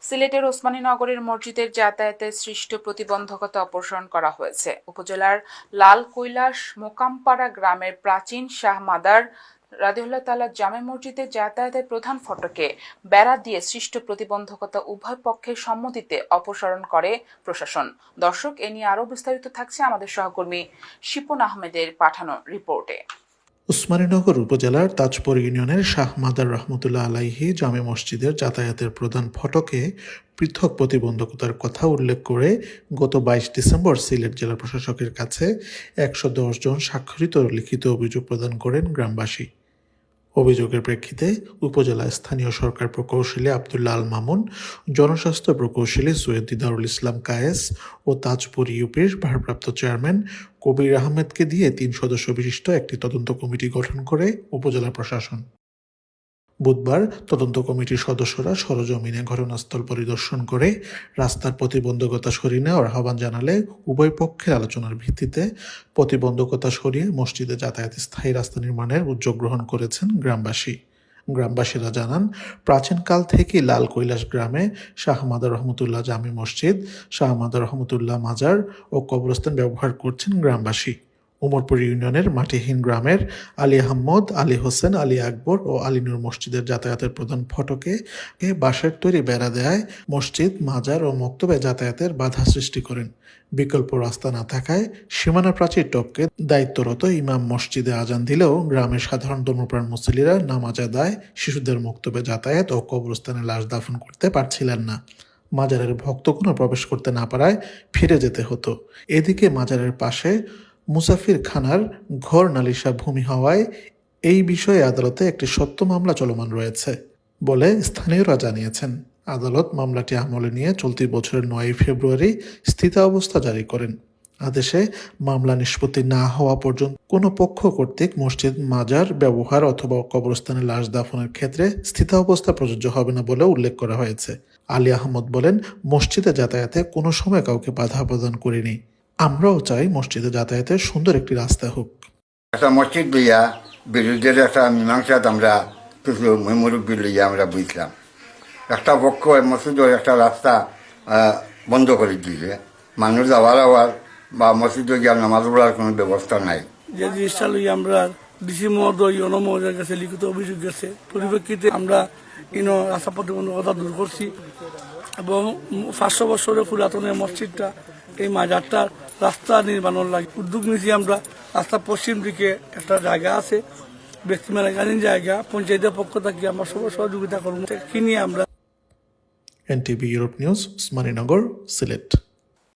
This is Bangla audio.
সিলেটের ওসমানীনগরের মসজিদের যাতায়াতে সৃষ্ট প্রতিবন্ধকতা অপসারণ করা হয়েছে। উপজেলার লাল কৈলাস মোকামপাড়া গ্রামের প্রাচীন শাহ মাদার রাদিয়াল্লাহু তাআলা জামে মসজিদের যাতায়াতের প্রধান ফটকে বেড়া দিয়ে সৃষ্ট প্রতিবন্ধকতা উভয় পক্ষের সম্মতিতে অপসারণ করে প্রশাসন। দর্শক, এ নিয়ে আরও বিস্তারিত থাকছে আমাদের সহকর্মী শিপন আহমেদের পাঠানো রিপোর্টে। ওসমানীনগর উপজেলার তাজপুর ইউনিয়নের শাহ মাদার রহমতুল্লাহ আলাইহি জামে মসজিদের যাতায়াতের প্রধান ফটকে পৃথক প্রতিবন্ধকতার কথা উল্লেখ করে গত 22 ডিসেম্বর সিলেট জেলা প্রশাসকের কাছে 110 জন স্বাক্ষরিত লিখিত অভিযোগ প্রদান করেন গ্রামবাসী। অভিযোগের প্রেক্ষিতে উপজেলা স্থানীয় সরকার প্রকৌশলী আব্দুল্লাহ আল মামুন, জনস্বাস্থ্য প্রকৌশলী সৈয়দ দিদারুল ইসলাম কায়েস ও তাজপুর ইউপির ভারপ্রাপ্ত চেয়ারম্যান কবির আহমেদকে দিয়ে 3 সদস্য বিশিষ্ট একটি তদন্ত কমিটি গঠন করে উপজেলা প্রশাসন। বুধবার তদন্ত কমিটির সদস্যরা সরজমিনে ঘটনাস্থল পরিদর্শন করে রাস্তার প্রতিবন্ধকতা সরিয়ে নেওয়ার আহ্বান জানালে উভয় পক্ষের আলোচনার ভিত্তিতে প্রতিবন্ধকতা সরিয়ে মসজিদে যাতায়াতে স্থায়ী রাস্তা নির্মাণের উদ্যোগ গ্রহণ করেছেন গ্রামবাসী। গ্রামবাসীরা জানান, প্রাচীনকাল থেকেই লাল কৈলাস গ্রামে শাহ মাদার রহমতুল্লাহ জামে মসজিদ, শাহ মাদার রহমতুল্লাহ মাজার ও কবরস্থান ব্যবহার করছেন গ্রামবাসী। উমরপুর ইউনিয়নের মাটিহীন গ্রামের আলী আহমদ, আলী হোসেন, আলী আকবর ও আলীনুর মসজিদের যাতায়াতের প্রধান ফটকে বাঁশের তৈরি বেড়া দেয় মসজিদ, মাজার ও মক্তবে যাতায়াতের বাধা সৃষ্টি করেন। বিকল্প রাস্তা না থাকায় সীমানা প্রাচীর টপকে দায়িত্বরত ইমাম মসজিদে আজান দিলেও গ্রামের সাধারণ ধর্মপ্রাণ মুসল্লিরা নামাজ আদায়, শিশুদের মক্তবে যাতায়াত ও কবরস্থানে লাশ দাফন করতে পারছিলেন না। মাজারের ভক্তগণ প্রবেশ করতে না পারায় ফিরে যেতে হতো। এদিকে মাজারের পাশে মুসাফির খানার ঘর নালিশা ভূমি হওয়ায় এই বিষয়ে আদালতে একটি সত্য মামলা চলমান রয়েছে বলে স্থানীয়রা জানিয়েছেন। আদালত মামলাটি আমলে নিয়ে চলতি বছরের 9 ফেব্রুয়ারি স্থিতাবস্থা জারি করেন। আদেশে মামলা নিষ্পত্তি না হওয়া পর্যন্ত কোনো পক্ষ কর্তৃক মসজিদ, মাজার ব্যবহার অথবা কবরস্থানে লাশ দাফনের ক্ষেত্রে স্থিতাবস্থা প্রযোজ্য হবে না বলে উল্লেখ করা হয়েছে। আলী আহমদ বলেন, মসজিদে যাতায়াতে কোনো সময় কাউকে বাধা প্রদান করিনি। আমরাও চাই মসজিদে যাতায়াতের সুন্দর একটি রাস্তা হোক। একটা মসজিদ লইয়া বিরোধীদের একটা মীমাংসা আমরা কিছু মুরব্বী লইয়া আমরা বুঝলাম। একটা পক্ষ মসজিদের একটা রাস্তা বন্ধ করে দিয়েছে, মানুষ যাওয়ার বা মসজিদে গিয়ে নামাজ পড়ার কোনো ব্যবস্থা নাই। যে জিনিসটা লইয়া আমরা ডিসি মহোদয়, ইউনো মহোদয়ের কাছে লিখিত অভিযোগ গেছে, পরিপ্রেক্ষিতে আমরা রাস্তা প্রতিবন্ধকতা দূর করছি এবং 500 বছরের পুরাতন মসজিদটা, এই মাজারটার রাস্তা নির্মাণের লাগে উদ্যোগ নিয়েছি আমরা। রাস্তার পশ্চিম দিকে একটা জায়গা আছে, ব্যক্তি মালিকানাধীন জায়গা, পঞ্চায়েতের পক্ষ থেকে আমরা সবার সহযোগিতা করবো কিনে আমরা। NTV Europe news, Osmaninagar, Sylhet.